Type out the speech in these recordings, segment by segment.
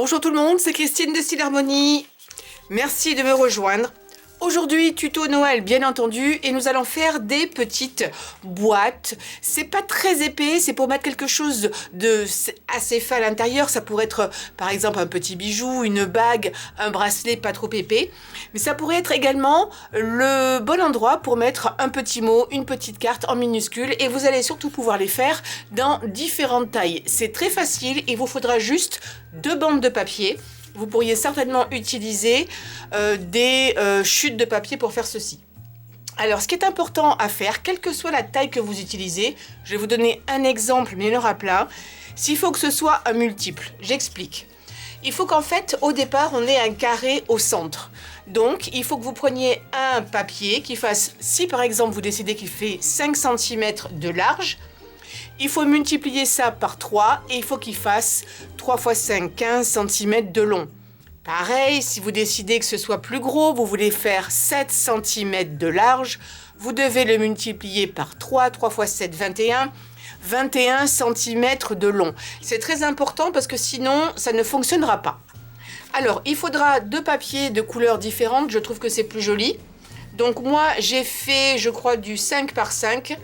Bonjour tout le monde, c'est Christine de Style Harmonie. Merci de me rejoindre. Aujourd'hui, tuto Noël bien entendu, et nous allons faire des petites boîtes. C'est pas très épais, c'est pour mettre quelque chose de assez fin à l'intérieur. Ça pourrait être par exemple un petit bijou, une bague, un bracelet pas trop épais. Mais ça pourrait être également le bon endroit pour mettre un petit mot, une petite carte en minuscule. Et vous allez surtout pouvoir les faire dans différentes tailles. C'est très facile, il vous faudra juste 2 bandes de papier. Vous pourriez certainement utiliser des chutes de papier pour faire ceci. Alors, ce qui est important à faire, quelle que soit la taille que vous utilisez, je vais vous donner un exemple, mais il y en aura plein. S'il faut que ce soit un multiple, j'explique. Il faut qu'en fait, au départ, on ait un carré au centre. Donc, il faut que vous preniez un papier qui fasse, si par exemple vous décidez qu'il fait 5 cm de large, il faut multiplier ça par 3 et il faut qu'il fasse 3 x 5, 15 cm de long. Pareil, si vous décidez que ce soit plus gros, vous voulez faire 7 cm de large, vous devez le multiplier par 3, 3 x 7, 21, 21 cm de long. C'est très important parce que sinon, ça ne fonctionnera pas. Alors, il faudra 2 papiers de couleurs différentes, je trouve que c'est plus joli. Donc moi, j'ai fait, je crois, du 5 par 5.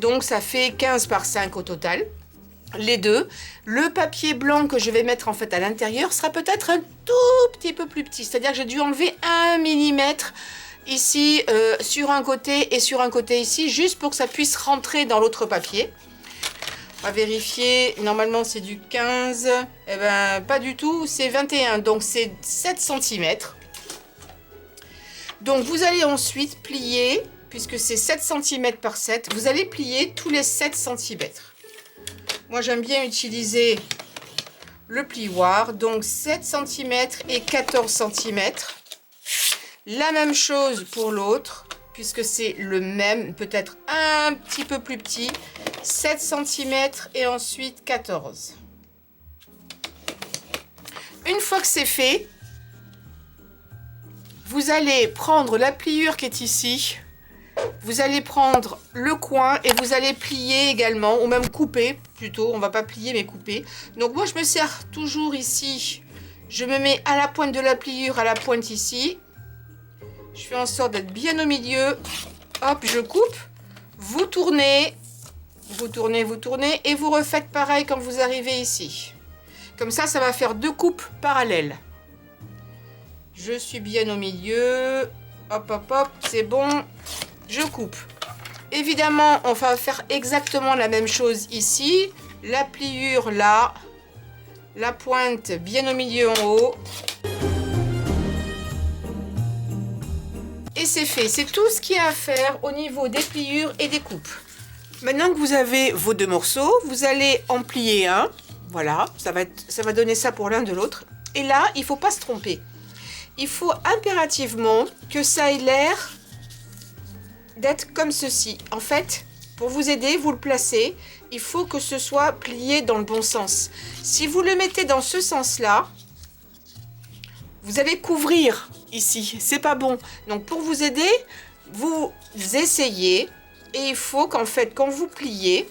Donc ça fait 15 par 5 au total. Les deux. Le papier blanc que je vais mettre en fait à l'intérieur sera peut-être un tout petit peu plus petit. C'est-à-dire que j'ai dû enlever 1 mm ici sur un côté et sur un côté ici, juste pour que ça puisse rentrer dans l'autre papier. On va vérifier. Normalement, c'est du 15. Eh ben, pas du tout. C'est 21. Donc c'est 7 cm. Donc vous allez ensuite plier, puisque c'est 7 cm par 7, vous allez plier tous les 7 cm. Moi j'aime bien utiliser le plioir, donc 7 cm et 14 cm. La même chose pour l'autre, puisque c'est le même, peut-être un petit peu plus petit, 7 cm et ensuite 14. Une fois que c'est fait, vous allez prendre la pliure qui est ici, vous allez prendre le coin et vous allez plier également, ou même couper plutôt, on va pas plier mais couper. Donc moi je me sers toujours ici, je me mets à la pointe de la pliure, à la pointe ici. Je fais en sorte d'être bien au milieu, hop je coupe, vous tournez, vous tournez, vous tournez et vous refaites pareil quand vous arrivez ici. Comme ça, ça va faire 2 coupes parallèles. Je suis bien au milieu. Hop, hop, hop, c'est bon. Je coupe. Évidemment, on va faire exactement la même chose ici. La pliure là. La pointe bien au milieu en haut. Et c'est fait. C'est tout ce qu'il y a à faire au niveau des pliures et des coupes. Maintenant que vous avez vos 2 morceaux, vous allez en plier un. Voilà, ça va donner ça pour l'un de l'autre. Et là, il ne faut pas se tromper. Il faut impérativement que ça ait l'air d'être comme ceci. En fait, pour vous aider, vous le placez. Il faut que ce soit plié dans le bon sens. Si vous le mettez dans ce sens-là, vous allez couvrir ici. C'est pas bon. Donc, pour vous aider, vous essayez. Et il faut qu'en fait, quand vous pliez,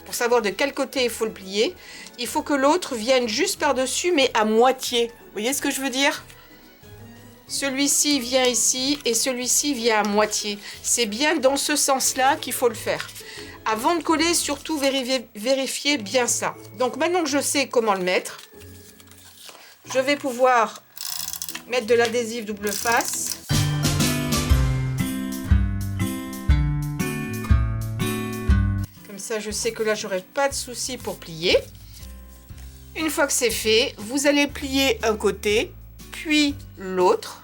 pour savoir de quel côté il faut le plier, il faut que l'autre vienne juste par-dessus, mais à moitié. Vous voyez ce que je veux dire ? Celui-ci vient ici et celui-ci vient à moitié. C'est bien dans ce sens-là qu'il faut le faire. Avant de coller, surtout vérifiez bien ça. Donc maintenant que je sais comment le mettre, je vais pouvoir mettre de l'adhésif double face. Comme ça, je sais que là, j'aurai pas de souci pour plier. Une fois que c'est fait, vous allez plier un côté, puis l'autre.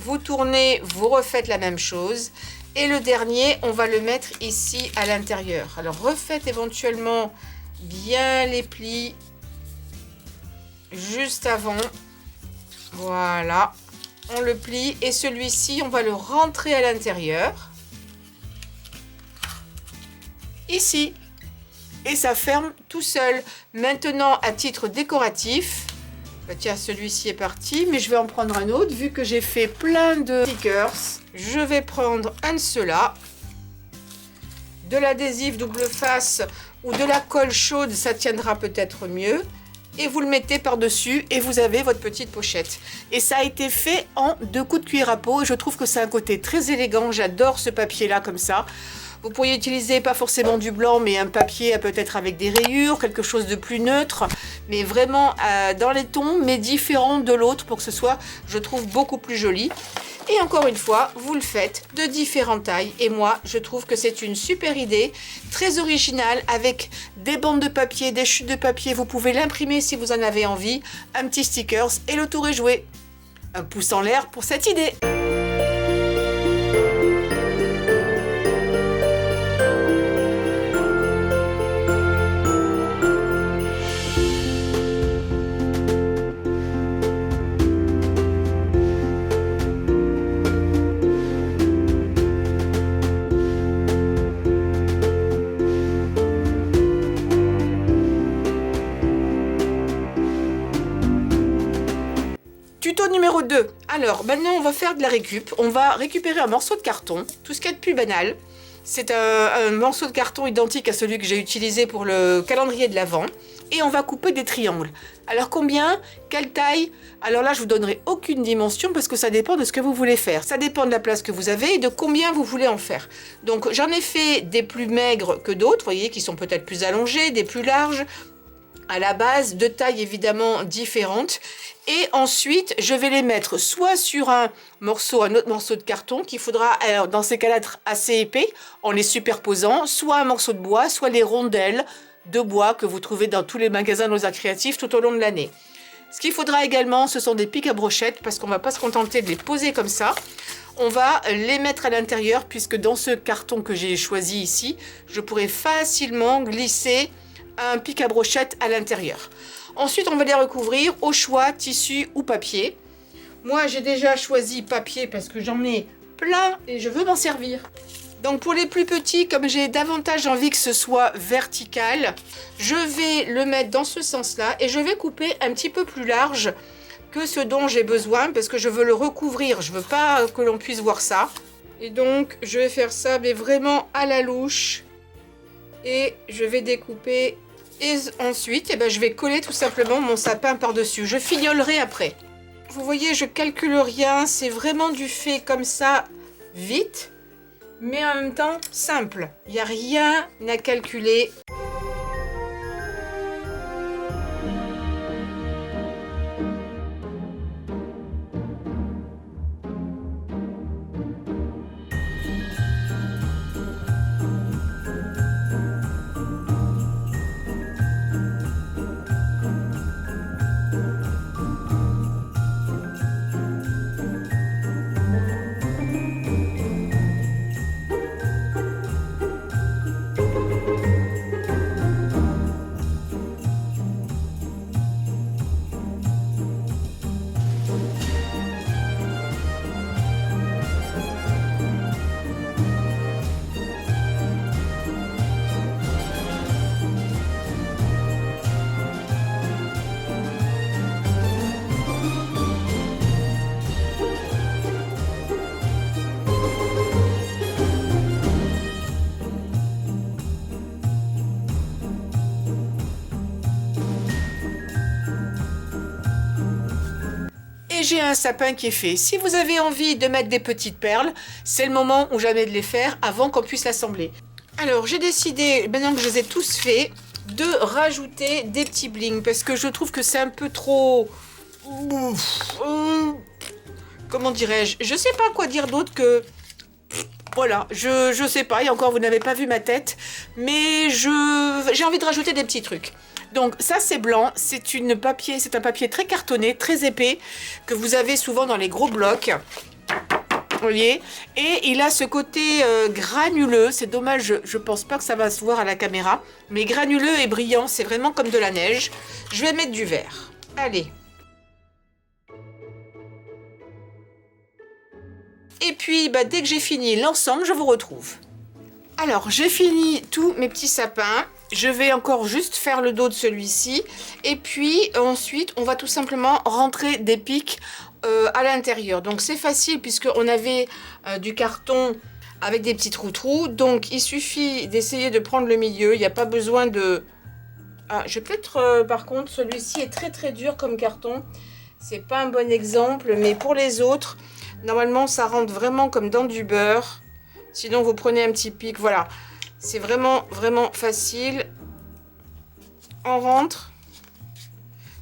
Vous tournez, vous refaites la même chose. Et le dernier, on va le mettre ici à l'intérieur. Alors, refaites éventuellement bien les plis juste avant. Voilà. On le plie. Et celui-ci, on va le rentrer à l'intérieur. Ici. Et ça ferme tout seul. Maintenant, à titre décoratif, bah tiens, celui-ci est parti, mais je vais en prendre un autre. Vu que j'ai fait plein de stickers, je vais prendre un de ceux-là. De l'adhésif double face ou de la colle chaude, ça tiendra peut-être mieux. et vous le mettez par-dessus et vous avez votre petite pochette. Et ça a été fait en 2 coups de cuir à peau et je trouve que c'est un côté très élégant. J'adore ce papier-là comme ça. Vous pourriez utiliser pas forcément du blanc, mais un papier peut-être avec des rayures, quelque chose de plus neutre, mais vraiment dans les tons, mais différent de l'autre pour que ce soit, je trouve, beaucoup plus joli. Et encore une fois, vous le faites de différentes tailles. Et moi, je trouve que c'est une super idée, très originale, avec des bandes de papier, des chutes de papier. Vous pouvez l'imprimer si vous en avez envie, un petit stickers et le tour est joué. Un pouce en l'air pour cette idée. Tuto numéro 2. Alors, maintenant, on va faire de la récup. On va récupérer un morceau de carton, tout ce qu'il y a de plus banal. C'est un morceau de carton identique à celui que j'ai utilisé pour le calendrier de l'Avent. Et on va couper des triangles. Alors, combien? Quelle taille? Alors là, je vous donnerai aucune dimension parce que ça dépend de ce que vous voulez faire. Ça dépend de la place que vous avez et de combien vous voulez en faire. Donc, j'en ai fait des plus maigres que d'autres, vous voyez, qui sont peut-être plus allongés, des plus larges. À la base, de tailles évidemment différentes. Et ensuite, je vais les mettre soit sur un autre morceau de carton qu'il faudra, dans ces cas-là, être assez épais en les superposant, soit un morceau de bois, soit les rondelles de bois que vous trouvez dans tous les magasins Losa Créatifs tout au long de l'année. Ce qu'il faudra également, ce sont des pics à brochettes parce qu'on ne va pas se contenter de les poser comme ça. On va les mettre à l'intérieur puisque dans ce carton que j'ai choisi ici, je pourrais facilement glisser un pic à brochette à l'intérieur. Ensuite, on va les recouvrir au choix tissu ou papier. Moi, j'ai déjà choisi papier parce que j'en ai plein et je veux m'en servir. Donc, pour les plus petits, comme j'ai davantage envie que ce soit vertical, je vais le mettre dans ce sens-là et je vais couper un petit peu plus large que ce dont j'ai besoin parce que je veux le recouvrir. Je veux pas que l'on puisse voir ça. Et donc, je vais faire ça, mais vraiment à la louche. Et je vais découper. Et ensuite, je vais coller tout simplement mon sapin par-dessus. Je fignolerai après. Vous voyez, je calcule rien. C'est vraiment du fait comme ça, vite, mais en même temps simple. Il n'y a rien à calculer. J'ai un sapin qui est fait. Si vous avez envie de mettre des petites perles, c'est le moment ou jamais de les faire avant qu'on puisse l'assembler. Alors, j'ai décidé, maintenant que je les ai tous faits, de rajouter des petits blings parce que je trouve que c'est un peu trop... Comment dirais-je? Je sais pas quoi dire d'autre que... Voilà, je sais pas, et encore vous n'avez pas vu ma tête, mais j'ai envie de rajouter des petits trucs. Donc ça c'est blanc, c'est un papier très cartonné, très épais, que vous avez souvent dans les gros blocs. Vous voyez, et il a ce côté granuleux, c'est dommage, je pense pas que ça va se voir à la caméra, mais granuleux et brillant, c'est vraiment comme de la neige. Je vais mettre du vert. Allez. Et puis, dès que j'ai fini l'ensemble, je vous retrouve. Alors, j'ai fini tous mes petits sapins. Je vais encore juste faire le dos de celui-ci. Et puis, ensuite, on va tout simplement rentrer des pics à l'intérieur. Donc, c'est facile puisqu'on avait du carton avec des petits trous-trous. Donc, il suffit d'essayer de prendre le milieu. Il n'y a pas besoin de Ah, je vais peut-être, par contre, celui-ci est très très dur comme carton. C'est pas un bon exemple, mais pour les autres, normalement, ça rentre vraiment comme dans du beurre. Sinon, vous prenez un petit pic, voilà. C'est vraiment, vraiment facile. On rentre.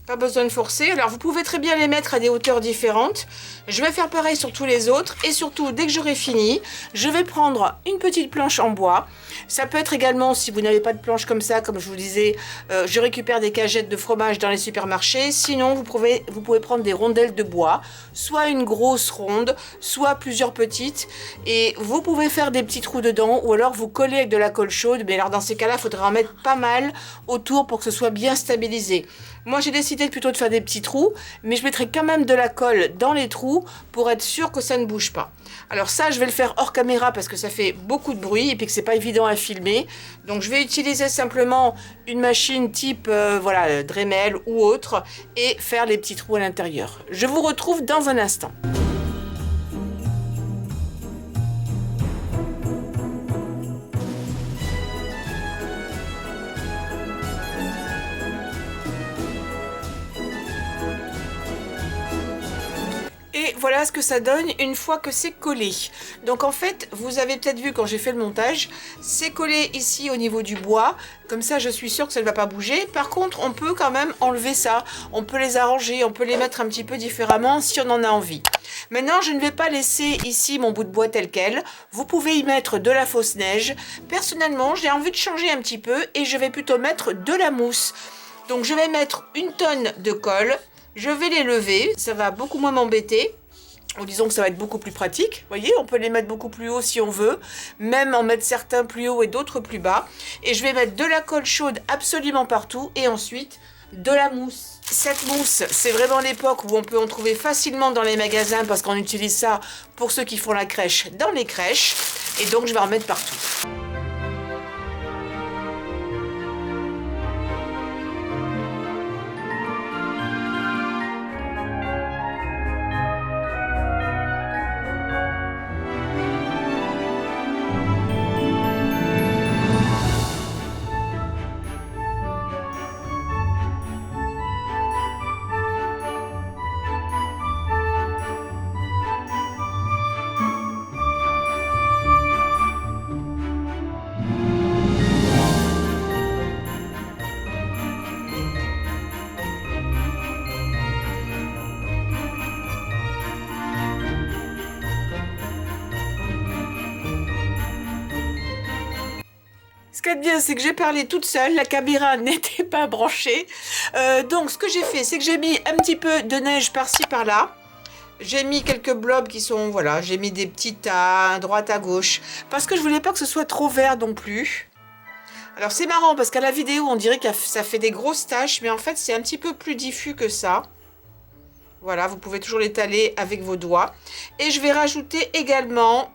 Pas besoin de forcer. Alors, vous pouvez très bien les mettre à des hauteurs différentes. Je vais faire pareil sur tous les autres. Et surtout, dès que j'aurai fini, je vais prendre une petite planche en bois. Ça peut être également, si vous n'avez pas de planche comme ça, comme je vous disais, je récupère des cagettes de fromage dans les supermarchés. Sinon, vous pouvez prendre des rondelles de bois. Soit une grosse ronde, soit plusieurs petites. Et vous pouvez faire des petits trous dedans. Ou alors, vous collez avec de la colle chaude. Mais alors, dans ces cas-là, il faudra en mettre pas mal autour pour que ce soit bien stabilisé. Moi, j'ai décidé plutôt de faire des petits trous, mais je mettrai quand même de la colle dans les trous pour être sûr que ça ne bouge pas. Alors ça, je vais le faire hors caméra parce que ça fait beaucoup de bruit et puis que c'est pas évident à filmer. Donc, je vais utiliser simplement une machine type voilà, Dremel ou autre et faire les petits trous à l'intérieur. Je vous retrouve dans un instant. Et voilà ce que ça donne une fois que c'est collé. Donc en fait, vous avez peut-être vu quand j'ai fait le montage, c'est collé ici au niveau du bois. Comme ça, je suis sûre que ça ne va pas bouger. Par contre, on peut quand même enlever ça. On peut les arranger, on peut les mettre un petit peu différemment si on en a envie. Maintenant, je ne vais pas laisser ici mon bout de bois tel quel. Vous pouvez y mettre de la fausse neige. Personnellement, j'ai envie de changer un petit peu et je vais plutôt mettre de la mousse. Donc je vais mettre une tonne de colle. Je vais les lever, ça va beaucoup moins m'embêter. Ou disons que ça va être beaucoup plus pratique. Vous voyez, on peut les mettre beaucoup plus haut si on veut. Même en mettre certains plus haut et d'autres plus bas. Et je vais mettre de la colle chaude absolument partout. Et ensuite, de la mousse. Cette mousse, c'est vraiment l'époque où on peut en trouver facilement dans les magasins. Parce qu'on utilise ça pour ceux qui font la crèche dans les crèches. Et donc, je vais en mettre partout. Ce qu'il y a de bien, c'est que j'ai parlé toute seule, la caméra n'était pas branchée. Donc ce que j'ai fait, c'est que j'ai mis un petit peu de neige par-ci par-là. J'ai mis quelques blobs qui sont, voilà, j'ai mis des petits tas à droite à gauche. Parce que je voulais pas que ce soit trop vert non plus. Alors c'est marrant parce qu'à la vidéo, on dirait que ça fait des grosses taches. Mais en fait, c'est un petit peu plus diffus que ça. Voilà, vous pouvez toujours l'étaler avec vos doigts. Et je vais rajouter également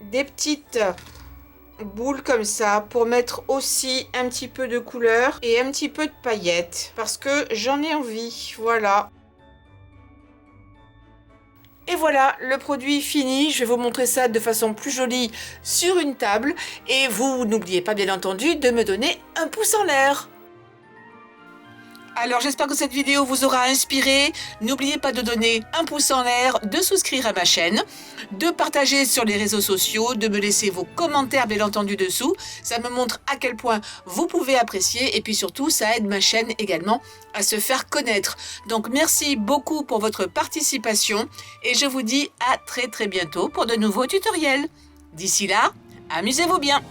des petites boules comme ça pour mettre aussi un petit peu de couleur et un petit peu de paillettes parce que j'en ai envie. Voilà. Et voilà, le produit fini. Je vais vous montrer ça de façon plus jolie sur une table. Et vous n'oubliez pas bien entendu de me donner un pouce en l'air. Alors j'espère que cette vidéo vous aura inspiré. N'oubliez pas de donner un pouce en l'air, de souscrire à ma chaîne, de partager sur les réseaux sociaux, de me laisser vos commentaires bien entendu dessous. Ça me montre à quel point vous pouvez apprécier et puis surtout ça aide ma chaîne également à se faire connaître. Donc merci beaucoup pour votre participation et je vous dis à très bientôt pour de nouveaux tutoriels. D'ici là, amusez-vous bien.